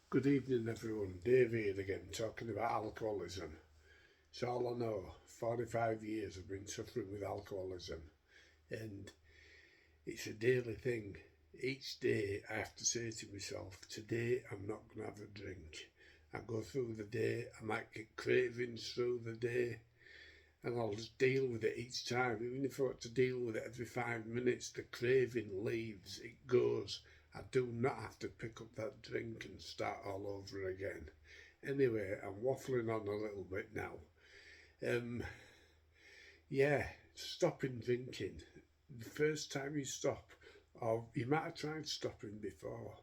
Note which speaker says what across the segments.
Speaker 1: Good evening, everyone. Dave here again, talking about alcoholism. It's all I know. 45 years I've been suffering with alcoholism, and it's a daily thing. Each day I have to say to myself, today I'm not going to have a drink. I go through the day, I might get cravings through the day, and I'll just deal with it each time. Even if I want to deal with it every 5 minutes, the craving leaves, it goes. I do not have to pick up that drink and start all over again. Anyway, I'm waffling on a little bit now. Um, yeah, stopping drinking. The first time you stop, or you might have tried stopping before,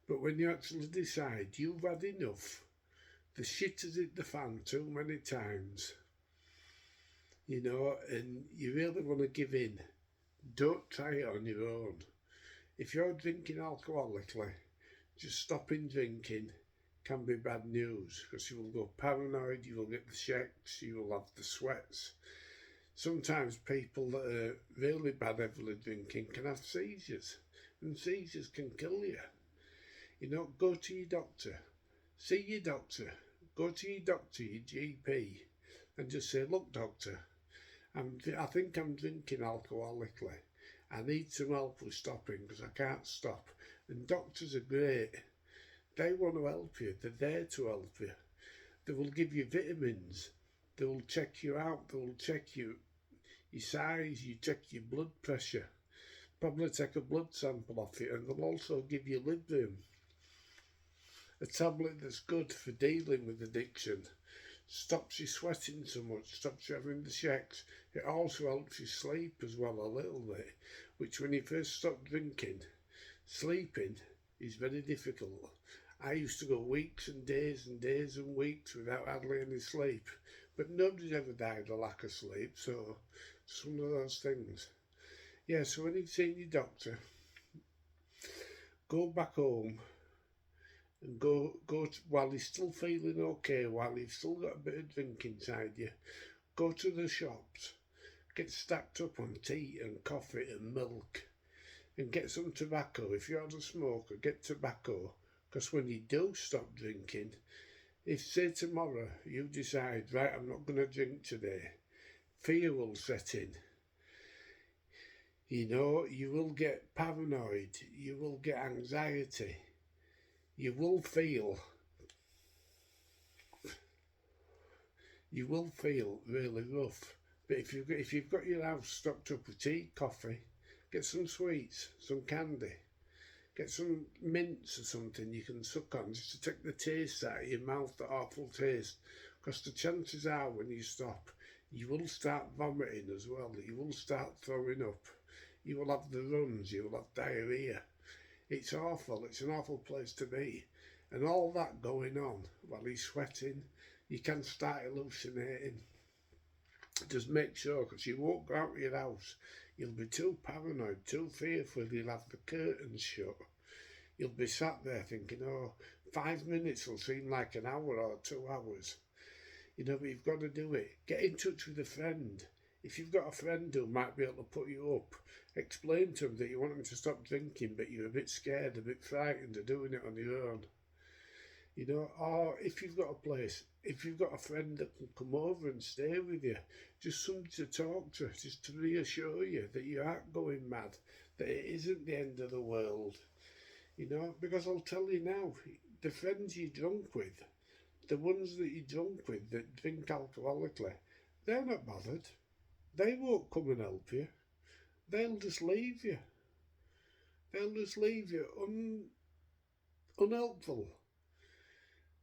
Speaker 1: but when you actually decide you've had enough, the shit has hit the fan too many times, and you really want to give in, don't try it on your own. If you're drinking alcoholically, just stopping drinking can be bad news because you will go paranoid, you will get the shakes, you will have the sweats. Sometimes people that are really bad heavily drinking can have seizures, and seizures can kill you. Go to your doctor, see your doctor, go to your doctor, your GP, and just say, look, doctor, I think I'm drinking alcoholically. I need some help with stopping because I can't stop. And doctors are great. They want to help you. They're there to help you. They will give you vitamins. They will check you out. They will check your size. You check your blood pressure. Probably take a blood sample off you, and they'll also give you Librium, a tablet that's good for dealing with addiction. Stops you sweating so much, stops you having the shakes. It also helps you sleep as well a little bit, which when you first stop drinking, sleeping is very difficult. I used to go weeks and days and weeks without hardly any sleep, but nobody's ever died of lack of sleep, so it's one of those things. Yeah, so when you've seen your doctor, go back home and while you're still feeling okay, while you've still got a bit of drink inside you, go to the shops, get stacked up on tea and coffee and milk, and get some tobacco. If you're a smoker, get tobacco, because when you do stop drinking, if say tomorrow you decide, right, I'm not going to drink today, fear will set in. You will get paranoid, you will get anxiety, you will feel really rough. But if you've got your house stocked up with tea, coffee, get some sweets, some candy, get some mints or something you can suck on just to take the taste out of your mouth, the awful taste. Because the chances are when you stop, you will start vomiting as well. You will start throwing up. You will have the runs. You will have diarrhea. It's awful. It's an awful place to be. And all that going on while you're sweating, you can start hallucinating. Just make sure, because you won't go out of your house. You'll be too paranoid, too fearful. You'll have the curtains shut. You'll be sat there thinking, 5 minutes will seem like an hour or 2 hours. But you've got to do it. Get in touch with a friend. If you've got a friend who might be able to put you up, explain to them that you want them to stop drinking, but you're a bit scared, a bit frightened of doing it on your own. Or if you've got a friend that can come over and stay with you, just somebody to talk to, just to reassure you that you aren't going mad, that it isn't the end of the world. Because I'll tell you now, the friends you're drunk with, the ones that you're drunk with that drink alcoholically, they're not bothered. They won't come and help you. They'll just leave you. Unhelpful.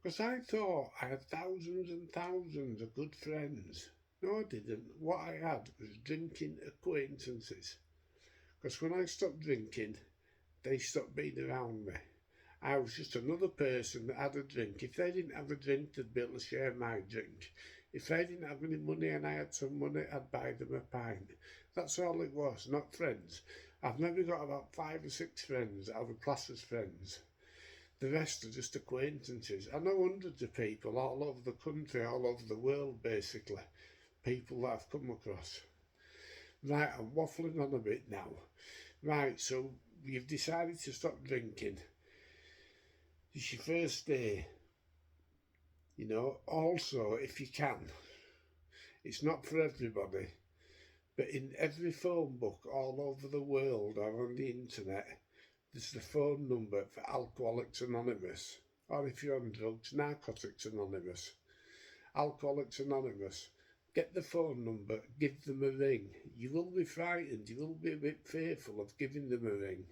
Speaker 1: Because I thought I had thousands and thousands of good friends. No, I didn't. What I had was drinking acquaintances. Because when I stopped drinking, they stopped being around me. I was just another person that had a drink. If they didn't have a drink, they'd be able to share my drink. If they didn't have any money and I had some money, I'd buy them a pint. That's all it was, not friends. I've maybe got about 5 or 6 friends that I would class as friends. The rest are just acquaintances. I know hundreds of people all over the country, all over the world, basically. People that I've come across. Right, I'm waffling on a bit now. Right, so you've decided to stop drinking. It's your first day. You know, also, if you can, it's not for everybody, but in every phone book all over the world or on the internet, there's the phone number for Alcoholics Anonymous. Or if you're on drugs, Narcotics Anonymous. Alcoholics Anonymous. Get the phone number, give them a ring. You will be frightened, you will be a bit fearful of giving them a ring.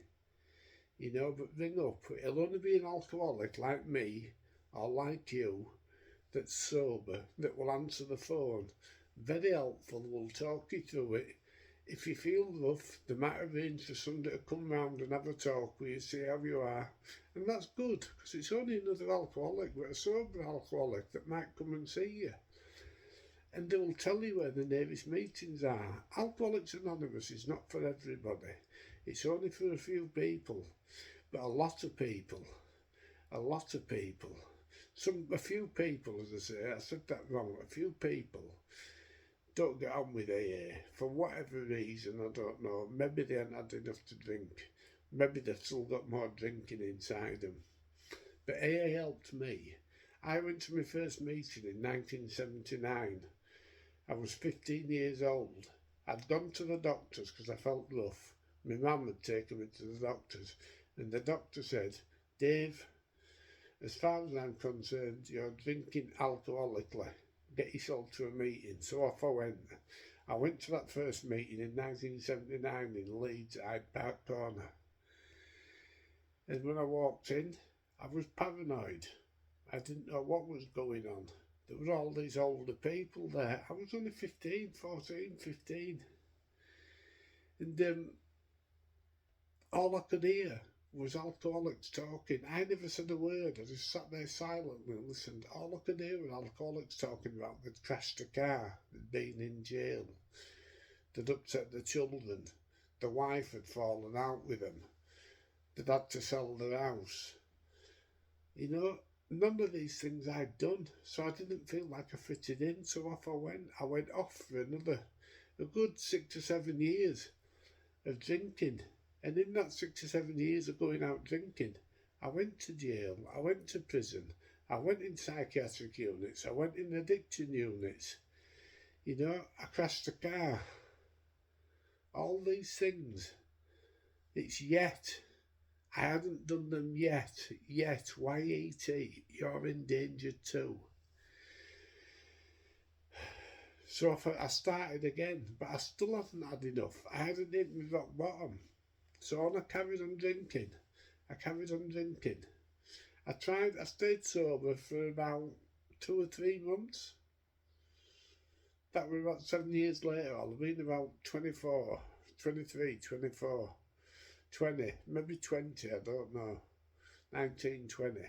Speaker 1: You know, but ring up. It'll only be an alcoholic like me or like you that's sober that will answer the phone. Very helpful, will talk you through it. If you feel rough, they might arrange for somebody to come round and have a talk with you, see how you are. And that's good, because it's only another alcoholic, but a sober alcoholic that might come and see you. And they will tell you where the nearest meetings are. Alcoholics Anonymous is not for everybody. It's only for a few people. But a lot of people, a few people, as I say, I said that wrong, a few people don't get on with AA for whatever reason, I don't know. Maybe they haven't had enough to drink. Maybe they've still got more drinking inside them. But AA helped me. I went to my first meeting in 1979. I was 15 years old. I'd gone to the doctors because I felt rough. My mum had taken me to the doctors, and the doctor said, "Dave, as far as I'm concerned, you're drinking alcoholically. Get yourself to a meeting." So off I went. I went to that first meeting in 1979 in Leeds at Hyde Park Corner. And when I walked in, I was paranoid. I didn't know what was going on. There were all these older people there. I was only 15. And all I could hear was alcoholics talking. I never said a word. I just sat there silently and listened. All I could hear was alcoholics talking about they'd crashed a car, they'd been in jail, they'd upset the children, the wife had fallen out with them, they'd had to sell their house. You know, none of these things I'd done, so I didn't feel like I fitted in, so off I went. I went off for a good 6 or 7 years of drinking. And in that 6 or 7 years of going out drinking, I went to jail, I went to prison, I went in psychiatric units, I went in addiction units. You know, I crashed a car. All these things. It's yet. I hadn't done them yet. YET, you're in danger too. So I started again, but I still hadn't had enough. I hadn't hit my rock bottom. So I carried on drinking. I stayed sober for about 2 or 3 months. That was about 7 years later. I'll have been about 24, 23, 24, 20, maybe 20, I don't know. 19, 20.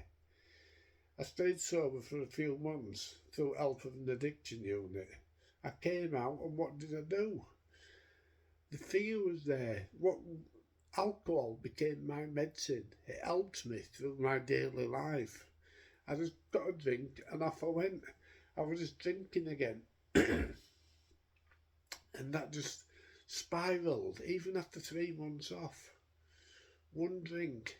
Speaker 1: I stayed sober for a few months through help of an addiction unit. I came out, and what did I do? The fear was there. Alcohol became my medicine. It helped me through my daily life. I just got a drink and off I went. I was just drinking again. And that just spiralled, even after 3 months off. One drink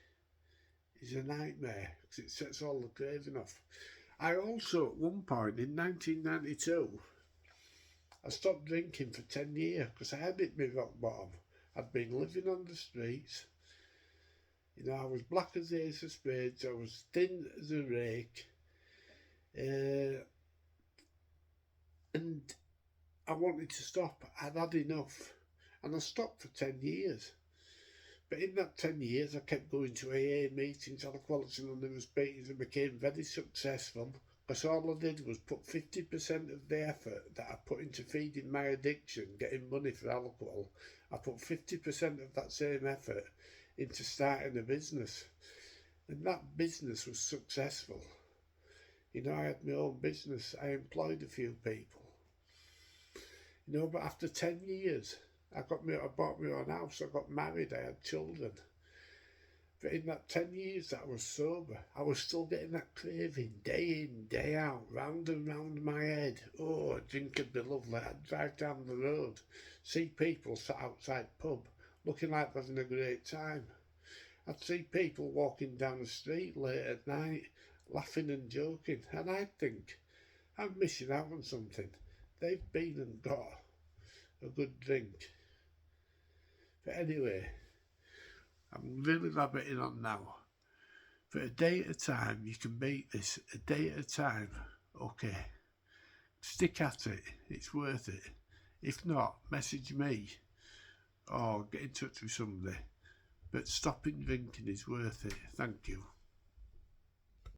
Speaker 1: is a nightmare because it sets all the craving off. I also, at one point in 1992, I stopped drinking for 10 years because I had hit my rock bottom. I'd been living on the streets. You know, I was black as the ace of spades. I was thin as a rake. And I wanted to stop. I'd had enough. And I stopped for 10 years. But in that 10 years, I kept going to AA meetings, Alcoholics Anonymous meetings, and became very successful. Because all I did was put 50% of the effort that I put into feeding my addiction, getting money for alcohol, I put 50% of that same effort into starting a business. And that business was successful. You know, I had my own business. I employed a few people. You know, but after 10 years, I bought my own house, I got married, I had children. But in that 10 years that I was sober, I was still getting that craving day in, day out, round and round my head. Oh, a drink would be lovely. I'd drive down the road, see people sat outside pub, looking like they're having a great time. I'd see people walking down the street late at night, laughing and joking, and I'd think, I'm missing out on something. They've been and got a good drink. But anyway, I'm really rabbiting on now. For a day at a time, you can beat this. A day at a time, okay. Stick at it, it's worth it. If not, message me or get in touch with somebody. But stopping drinking is worth it. Thank you.